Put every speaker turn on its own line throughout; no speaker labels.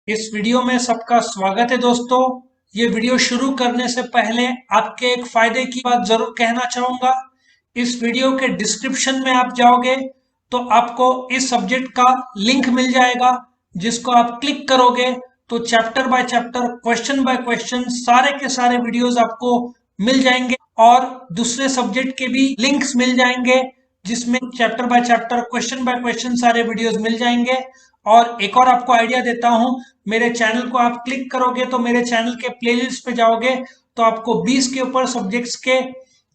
इस वीडियो में सबका स्वागत है दोस्तों। ये वीडियो शुरू करने से पहले आपके एक फायदे की बात जरूर कहना चाहूंगा। इस वीडियो के डिस्क्रिप्शन में आप जाओगे तो आपको इस सब्जेक्ट का लिंक मिल जाएगा, जिसको आप क्लिक करोगे तो chapter by chapter, question by question सारे के सारे वीडियोस आपको मिल जाएंगे और दूसरे सब्जेक्ट के भी लिंक्स मिल जाएंगे, जिसमें chapter by chapter, question by question सारे वीडियोस मिल जाएंगे। और एक और आपको आइडिया देता हूं, मेरे चैनल को आप क्लिक करोगे तो मेरे चैनल के प्लेलिस्ट पे जाओगे तो आपको 20 के ऊपर सब्जेक्ट्स के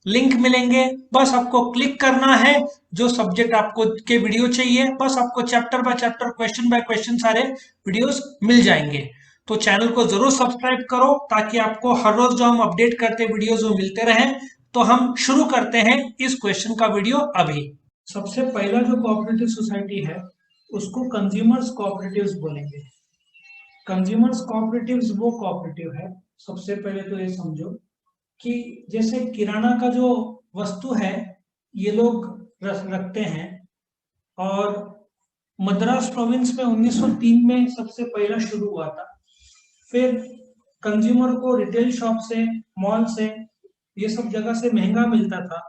लिंक मिलेंगे। बस आपको क्लिक करना है, जो सब्जेक्ट आपको के वीडियो चाहिए, बस आपको chapter by chapter, question by question सारे वीडियोस मिल जाएंगे। तो चैनल को जरूर सब्सक्राइब करो ताकि आपको हर रोज जो हम अपडेट करते वीडियोस वो मिलते रहें। तो हम शुरू करते हैं इस क्वेश्चन का वीडियो अभी। सबसे पहला जो कोऑपरेटिव सोसाइटी है उसको कंज्यूमर्स कोऑपरेटिव्स बोलेंगे। कंज्यूमर्स कोऑपरेटिव्स वो कोऑपरेटिव है, सबसे पहले तो ये समझो कि जैसे किराना का जो वस्तु है ये लोग रखते हैं, और मद्रास प्रोविंस में 1903 में सबसे पहला शुरू हुआ था। फिर कंज्यूमर को रिटेल शॉप से, मॉल से, ये सब जगह से महंगा मिलता था।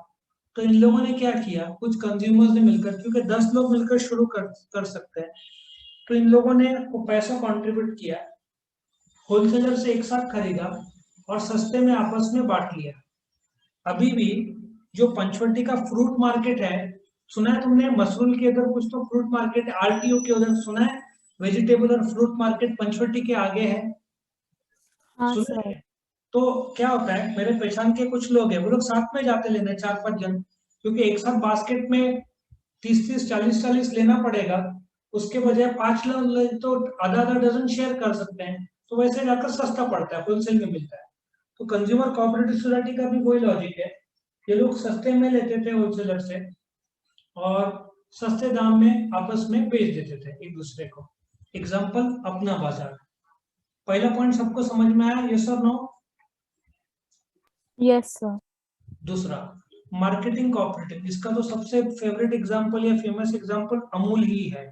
तो इन लोगों ने क्या किया, कुछ कंज्यूमर्स ने मिलकर, क्योंकि 10 लोग मिलकर शुरू कर सकते हैं, तो इन लोगों ने वो पैसा कंट्रीब्यूट किया, होलसेलर से एक साथ खरीदा और सस्ते में आपस में बांट लिया। अभी भी जो पंचवटी का फ्रूट मार्केट है, सुना है तुमने? मसरूल के इधर कुछ तो फ्रूट मार्केट है, आरटीओ के उधर, सुना है? वेजिटेबल और फ्रूट मार्केट पंचवटी के आगे है,
हाँ
सुना
सर।
है? तो क्या होता है, मेरे पहचान के कुछ लोग हैं, वो लोग साथ में जाते लेने, 4-5 जन, क्योंकि एक साथ बास्केट में 30-30, 40-40 लेना पड़ेगा। उसके बजाय 5 लोग ले तो आधा आधा डजन शेयर कर सकते हैं, तो वैसे जाकर सस्ता पड़ता है, होलसेल में मिलता है। तो कंज्यूमर कोऑपरेटिव सोसाइटी का भी वही लॉजिक है। ये लोग सस्ते में लेते थे होलसेलर से और सस्ते दाम में आपस में बेच देते थे एक दूसरे को। एग्जाम्पल, अपना बाजार। पहला पॉइंट सबको समझ में आया, यस और नो?
Yes sir.
दूसरा, मार्केटिंग कोऑपरेटिव। इसका तो सबसे फेवरेट एग्जांपल या फेमस एग्जांपल अमूल ही है।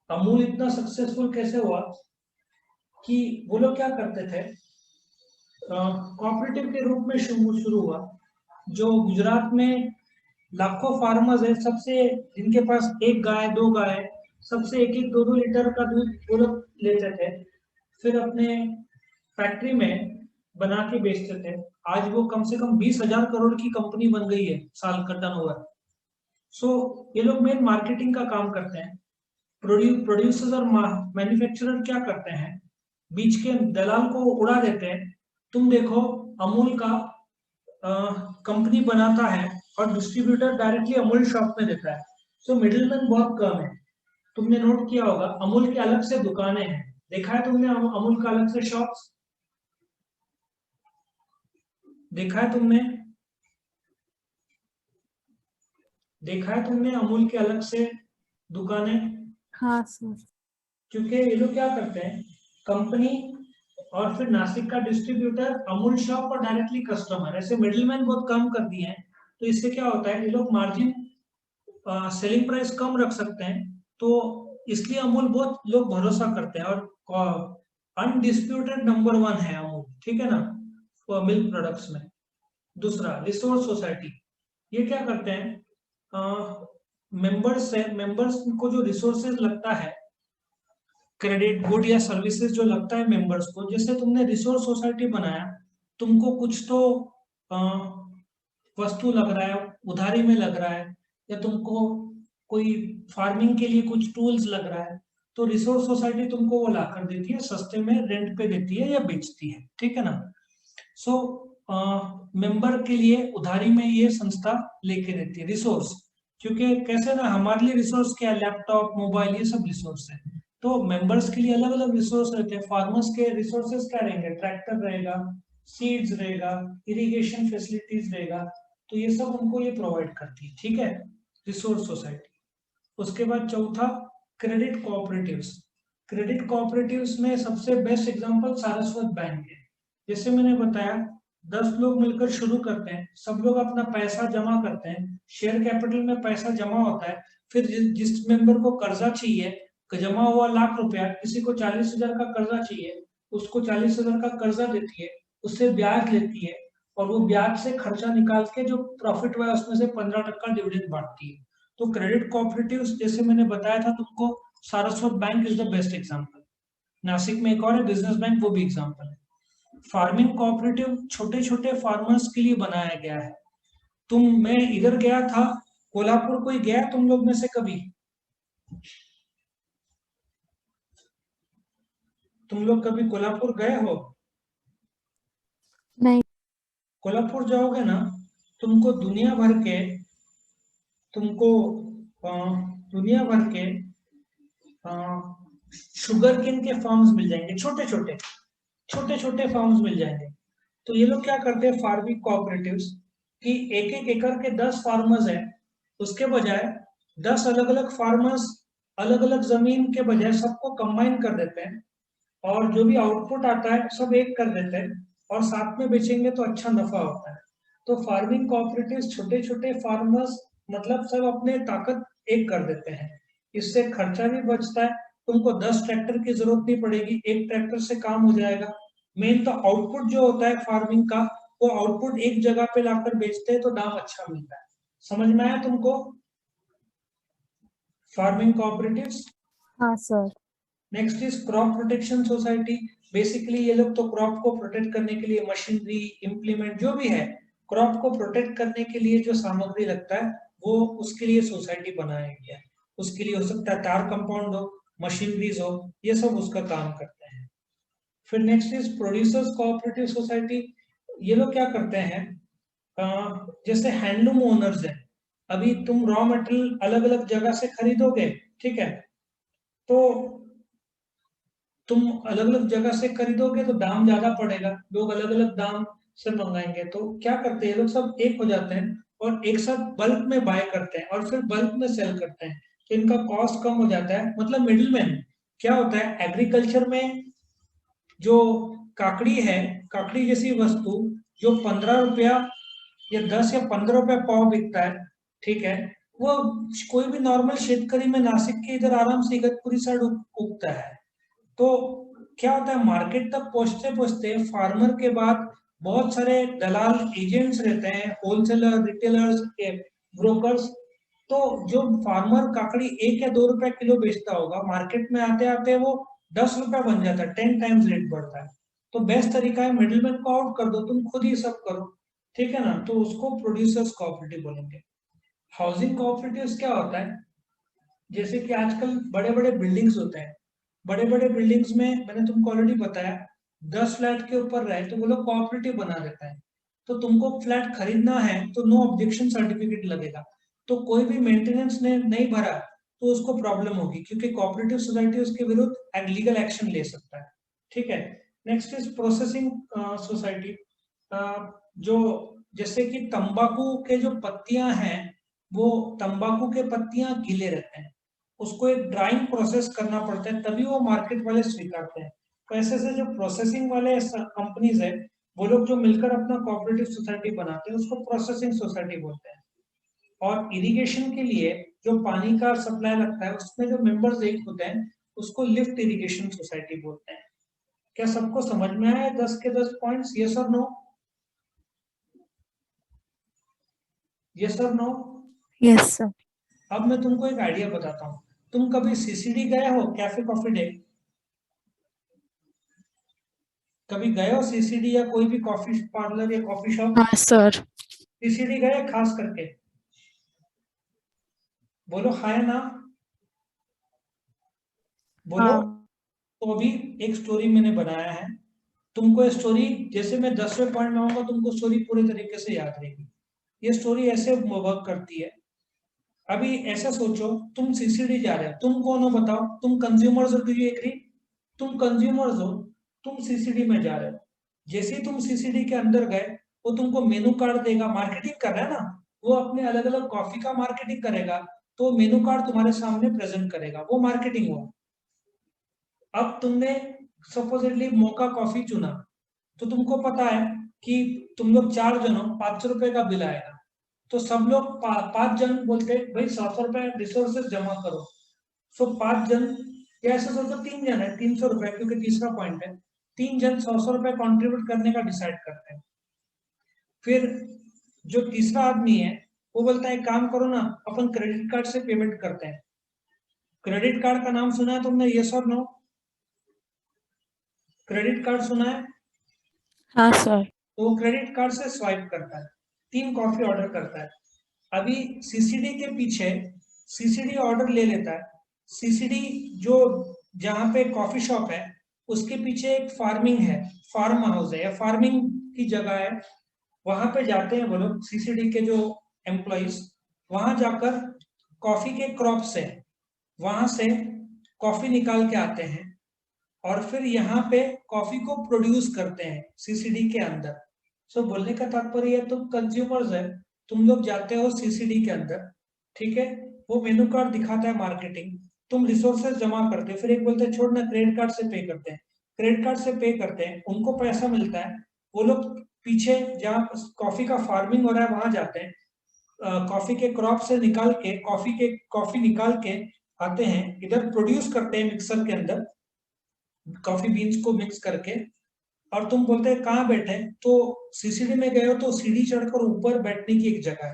अमूल इतना सक्सेसफुल कैसे हुआ कि वो लोग क्या करते थे, कोऑपरेटिव के रूप में शुरू हुआ। जो गुजरात में लाखों फार्मर्स है, सबसे, जिनके पास एक गाय, दो गाय, सबसे एक एक, दो दो लीटर का दूध वो लोग लेते थे, फिर अपने फैक्ट्री में बना के बेचते थे। आज वो कम से कम 20,000 करोड़ की कंपनी बन गई है साल का टर्नओवर। सो ये लोग मेन मार्केटिंग का काम करते हैं। प्रोड्यूसर्स और मैन्युफैक्चरर क्या करते हैं, बीच के दलाल को उड़ा देते हैं। तुम देखो, अमूल का कंपनी बनाता है और डिस्ट्रीब्यूटर डायरेक्टली अमूल शॉप में देता है। सो मिडिलमैन बहुत कम है। तुमने नोट किया होगा, अमूल के अलग से दुकानें हैं, देखा है तुमने अमूल का अलग से शॉप्स, देखा है तुमने? देखा है तुमने अमूल के अलग से दुकानें?
हाँ सर।
क्योंकि ये लोग क्या करते हैं, कंपनी और फिर नासिक का डिस्ट्रीब्यूटर, अमूल शॉप और डायरेक्टली कस्टमर, ऐसे मिडिलमैन बहुत कम कर दिए हैं। तो इससे क्या होता है, ये लोग मार्जिन, सेलिंग प्राइस कम रख सकते हैं। तो इसलिए अमूल बहुत लोग भरोसा करते हैं, और अनडिस्प्यूटेड नंबर 1 है अमूल, ठीक है ना, मिल्क प्रोडक्ट्स में। दूसरा, रिसोर्स सोसाइटी। ये क्या करते हैं, मेंबर्स से, मेंबर्स को जो रिसोर्सेज लगता है, क्रेडिट, गुड या सर्विसेज जो लगता है मेंबर्स को, जैसे तुमने रिसोर्स सोसाइटी बनाया, तुमको कुछ तो अ, वस्तु लग रहा है, उधारी में लग रहा है, या तुमको कोई फार्मिंग के लिए कुछ टूल्स लग रहा है, तो रिसोर्स सोसाइटी तुमको वो ला कर देती है, सस्ते में रेंट पे देती है या बेचती है, ठीक है ना। सो मेंबर के लिए उधारी में ये संस्था लेके देती है रिसोर्स। क्योंकि कैसे ना, हमारे लिए रिसोर्स क्या है, लैपटॉप, मोबाइल, ये सब रिसोर्स है। तो मेंबर्स के लिए अलग अलग रिसोर्स रहते हैं। फार्मर्स के रिसोर्सेज क्या रहेंगे, ट्रैक्टर रहेगा, सीड्स रहेगा, इरिगेशन फैसिलिटीज रहेगा, तो ये सब उनको ये प्रोवाइड करती है, ठीक है, रिसोर्स सोसाइटी। उसके बाद चौथा, क्रेडिट कोऑपरेटिव्स। क्रेडिट कोऑपरेटिव्स में सबसे बेस्ट एग्जांपल सारस्वत बैंक है। जैसे मैंने बताया, 10 लोग मिलकर शुरू करते हैं, सब लोग अपना पैसा जमा करते हैं, शेयर कैपिटल में पैसा जमा होता है। फिर जिस मेंबर को कर्जा चाहिए जमा हुआ ₹1,00,000, किसी को 40,000 का कर्जा चाहिए, उसको 40,000 का कर्जा देती है, उससे ब्याज लेती है, और वो ब्याज से खर्चा निकाल के जो प्रॉफिट हुआ है उसमें से 15% डिविडेंड बांटती है। तो क्रेडिट कोऑपरेटिव्स जैसे मैंने बताया था तुमको, Saraswat bank is the best example. Nashik में एक और है बिजनेस बैंक, वो भी एग्जाम्पल है। फार्मिंग कोऑपरेटिव छोटे छोटे फार्मर्स के लिए बनाया गया है। मैं इधर गया था कोल्हापुर, कोई गया तुम लोग में से कभी? तुम लोग कभी कोल्हापुर गए हो?
नहीं।
कोल्हापुर जाओगे ना, तुमको दुनिया भर के तुमको अ, दुनिया भर के शुगर केन के फार्म्स मिल जाएंगे, छोटे छोटे फार्म्स मिल जाएंगे। तो ये लोग क्या करते हैं फार्मिंग कोऑपरेटिव्स, कि एक एक एकड़ के 10 फार्मर्स हैं, उसके बजाय 10 अलग अलग फार्मर्स अलग अलग जमीन के बजाय सबको कंबाइन कर देते हैं, और जो भी आउटपुट आता है सब एक कर देते हैं, और साथ में बेचेंगे तो अच्छा नफा होता है। तो फार्मिंग कोऑपरेटिव्स छोटे छोटे फार्मर्स मतलब सब अपने ताकत एक कर देते हैं, इससे खर्चा भी बचता है। तुमको 10 ट्रैक्टर की जरूरत नहीं पड़ेगी, एक ट्रैक्टर से काम हो जाएगा। मेन तो आउटपुट जो होता है फार्मिंग का, वो आउटपुट एक जगह पे लाकर बेचते हैं तो दाम अच्छा मिलता है। समझ में आया तुमको फार्मिंग कोऑपरेटिव्स?
हाँ sir.
Next is crop protection society. Basically ये लोग तो क्रॉप को प्रोटेक्ट करने के लिए मशीनरी, इम्प्लीमेंट जो भी है, क्रॉप को प्रोटेक्ट करने के लिए जो सामग्री लगता है, वो उसके लिए सोसाइटी बनाया गया है। उसके लिए हो सकता है तार कंपाउंड हो, मशीनरीज हो, ये सब उसका काम करते हैं। फिर next is producers cooperative society. ये लोग क्या करते हैं, जैसे हैंडलूम ओनर्स है, अभी तुम रॉ मटेरियल अलग अलग जगह से खरीदोगे, ठीक है, तो तुम अलग अलग जगह से खरीदोगे तो दाम ज्यादा पड़ेगा, लोग अलग अलग दाम से मंगाएंगे। तो क्या करते हैं, ये लोग सब एक हो जाते हैं और एक साथ बल्क में बाय करते हैं और फिर बल्क में सेल करते हैं, तो इनका कॉस्ट कम हो जाता है। मतलब मिडिलमैन क्या होता है एग्रीकल्चर में, जो काकड़ी है, काकड़ी जैसी वस्तु जो 15 रुपया या 10 या 15 रुपया पाव बिकता है, ठीक है, वो कोई भी नॉर्मल शेतकरी में नासिक के इधर आराम से इगतपुरी साइड उगता है। तो क्या होता है मार्केट तक पहुंचते पहुंचते फार्मर के बाद बहुत सारे दलाल एजेंट्स रहते हैं, होलसेलर, रिटेलर्स, ब्रोकर्स। तो जो फार्मर काकड़ी 1 या 2 रुपए किलो बेचता होगा, मार्केट में आते आते वो 10 रुपया बन जाता है, 10 टाइम्स रेट बढ़ता है। तो बेस्ट तरीका है मिडिलमैन को आउट कर दो, तुम खुद ही सब करो, ठीक है ना, तो उसको प्रोड्यूसर्स कोऑपरेटिव बोलेंगे। हाउसिंग कोऑपरेटिव क्या होता है, जैसे कि आजकल बड़े बड़े बिल्डिंग्स होते हैं, बड़े बड़े बिल्डिंग्स में मैंने तुमको ऑलरेडी बताया 10 फ्लैट के ऊपर रहे तो वो लोग कोऑपरेटिव बना देता है। तो तुमको फ्लैट खरीदना है तो नो ऑब्जेक्शन सर्टिफिकेट लगेगा, तो कोई भी मेंटेनेंस ने नहीं भरा तो उसको प्रॉब्लम होगी, क्योंकि कोऑपरेटिव सोसाइटी उसके विरुद्ध लीगल एक्शन ले सकता है, ठीक है। Next is processing society. जो जैसे कि तंबाकू के जो पत्तियां हैं, वो तंबाकू के पत्तियां गीले रहते हैं, उसको एक ड्राइंग प्रोसेस करना पड़ता है तभी वो मार्केट वाले स्वीकारते हैं। तो ऐसे ऐसे जो प्रोसेसिंग वाले कंपनीज है, वो लोग जो मिलकर अपना कोऑपरेटिव सोसाइटी बनाते हैं उसको प्रोसेसिंग सोसाइटी बोलते हैं। और इरिगेशन के लिए जो पानी का सप्लाई लगता है उसमें जो मेंबर्स एक होते हैं उसको लिफ्ट इरिगेशन सोसाइटी बोलते हैं। क्या सबको समझ में आया 10 के 10 पॉइंट्स? यस और नो? यस और नो?
Yes sir.
अब मैं तुमको एक आइडिया बताता हूँ। तुम कभी सीसीडी गए हो, कैफे कॉफी डे? कभी गए हो सीसीडी या कोई भी कॉफी पार्लर या कॉफी शॉप?
हाँ सर।
सीसीडी गए खास करके? बोलो हाँ या ना, बोलो।
हाँ
तो अभी एक स्टोरी मैंने बनाया है, तुमको स्टोरी जैसे मैं 10वें पॉइंट में आऊंगा तुमको स्टोरी पूरे तरीके से याद रहेगी। ये स्टोरी ऐसे वर्क करती है। अभी ऐसा सोचो तुम सीसीडी जा रहे हो, तुम कौन हो बताओ? तुम कंज्यूमर्स हो, डू यू एग्री? तुम कंज्यूमर्स हो, तुम सीसीडी में जा रहे हो। जैसे ही तुम सीसीडी के अंदर गए, वो तुमको मेनू कार्ड देगा, मार्केटिंग कर रहा है ना, वो अपने अलग अलग कॉफी का मार्केटिंग करेगा, तो मेनू कार्ड तुम्हारे सामने प्रेजेंट करेगा, वो मार्केटिंग हुआ। अब तुमने सपोजिटली मोका कॉफी चुना, तो तुमको पता है कि तुम लोग 4 जन हो, 500 रुपए का बिल आएगा। तो सब लोग 5 जन बोलते भाई 100 रुपए रिसोर्सेज जमा करो। सो 5 जन या ऐसे सोचो 3 जन है, 300 रुपए, क्योंकि तीसरा पॉइंट है, 3 जन 100 रुपए कॉन्ट्रीब्यूट करने का डिसाइड करते हैं। फिर जो तीसरा आदमी है वो बोलता है काम करो ना, अपन क्रेडिट कार्ड से पेमेंट करते हैं। क्रेडिट कार्ड का नाम सुना है तुमने, यस और नो? क्रेडिट कार्ड सुना है?
हाँ सर।
तो वो क्रेडिट कार्ड से स्वाइप करता है, 3 कॉफी ऑर्डर करता है। अभी सीसीडी के पीछे सीसीडी ऑर्डर ले लेता है। सीसीडी जो जहाँ पे कॉफी शॉप है उसके पीछे एक फार्मिंग है, फार्म हाउस है या फार्मिंग की जगह है, वहां पे जाते हैं वो लोग सीसीडी के जो एम्प्लॉइज, वहां जाकर कॉफी के क्रॉप से वहां से कॉफी निकाल के आते हैं और फिर यहाँ पे कॉफी को प्रोड्यूस करते हैं सीसीडी के अंदर। सो बोलने का तात्पर्य है तुम कंज्यूमर्स है, तुम लोग जाते हो सीसीडी के अंदर, ठीक है, वो मेनू कार्ड दिखाता है मार्केटिंग, तुम रिसोर्सेज जमा करते हो, फिर एक बोलते हैं छोड़ ना क्रेडिट कार्ड से पे करते हैं, क्रेडिट कार्ड से पे करते हैं, उनको पैसा मिलता है, वो लोग पीछे जहाँ कॉफी का फार्मिंग हो रहा है वहां जाते हैं, कॉफी के क्रॉप से निकाल के कॉफी निकाल के आते हैं, इधर प्रोड्यूस करते हैं मिक्सर के अंदर कॉफी बीन्स को मिक्स करके, और तुम बोलते हैं कहाँ बैठे, तो सीसीडी में गए हो तो सीढ़ी चढ़कर ऊपर बैठने की एक जगह है,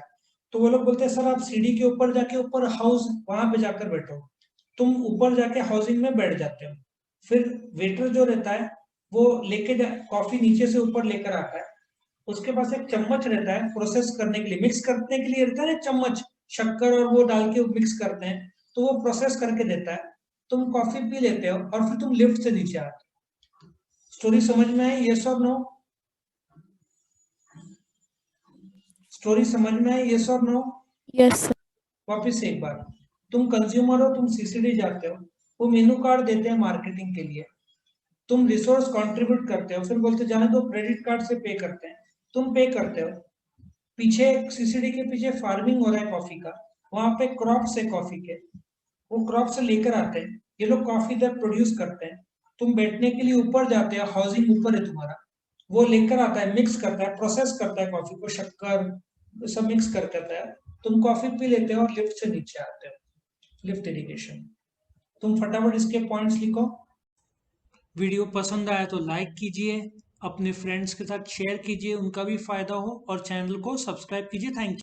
तो वो लोग बोलते हैं सर आप सीढ़ी के ऊपर जाके ऊपर हाउस वहां पे जाकर बैठो, तुम ऊपर जाके हाउसिंग में बैठ जाते हो। फिर वेटर जो रहता है वो लेके कॉफी नीचे से ऊपर लेकर आता है, उसके पास एक चम्मच रहता है प्रोसेस करने के लिए, मिक्स करने के लिए रहता है ना चम्मच, शक्कर और वो डाल के मिक्स करते हैं, तो वो प्रोसेस करके देता है, तुम कॉफी पी लेते हो और फिर तुम लिफ्ट से नीचे आते हो। स्टोरी समझ में आई, यस और नो? स्टोरी समझ में आई, यस और नो?
Yes sir.
वापिस से एक बार, तुम कंज्यूमर हो, तुम सीसीडी जाते हो, वो मेनू कार्ड देते हैं मार्केटिंग के लिए, तुम रिसोर्स कंट्रीब्यूट करते हो, फिर बोलते जाने दो क्रेडिट कार्ड से पे करते हैं, तुम पे करते हो, पीछे सीसीडी के पीछे फार्मिंग हो रहा है कॉफी का, वहां पे क्रॉप्स है कॉफी के, वो क्रॉप से लेकर आते हैं, ये लोग कॉफी इधर प्रोड्यूस करते हैं, तुम बैठने के लिए ऊपर जाते हो, हाउसिंग ऊपर है तुम्हारा, वो लेकर आता है, मिक्स करता है, प्रोसेस करता है कॉफी को, शक्कर सब मिक्स कर करता है, तुम कॉफी पी लेते हो और लिफ्ट से नीचे आते हो, लिफ्ट इरिगेशन। तुम फटाफट इसके पॉइंट्स लिखो। वीडियो पसंद आया तो लाइक कीजिए, अपने फ्रेंड्स के साथ शेयर कीजिए, उनका भी फायदा हो, और चैनल को सब्सक्राइब कीजिए। Thank you.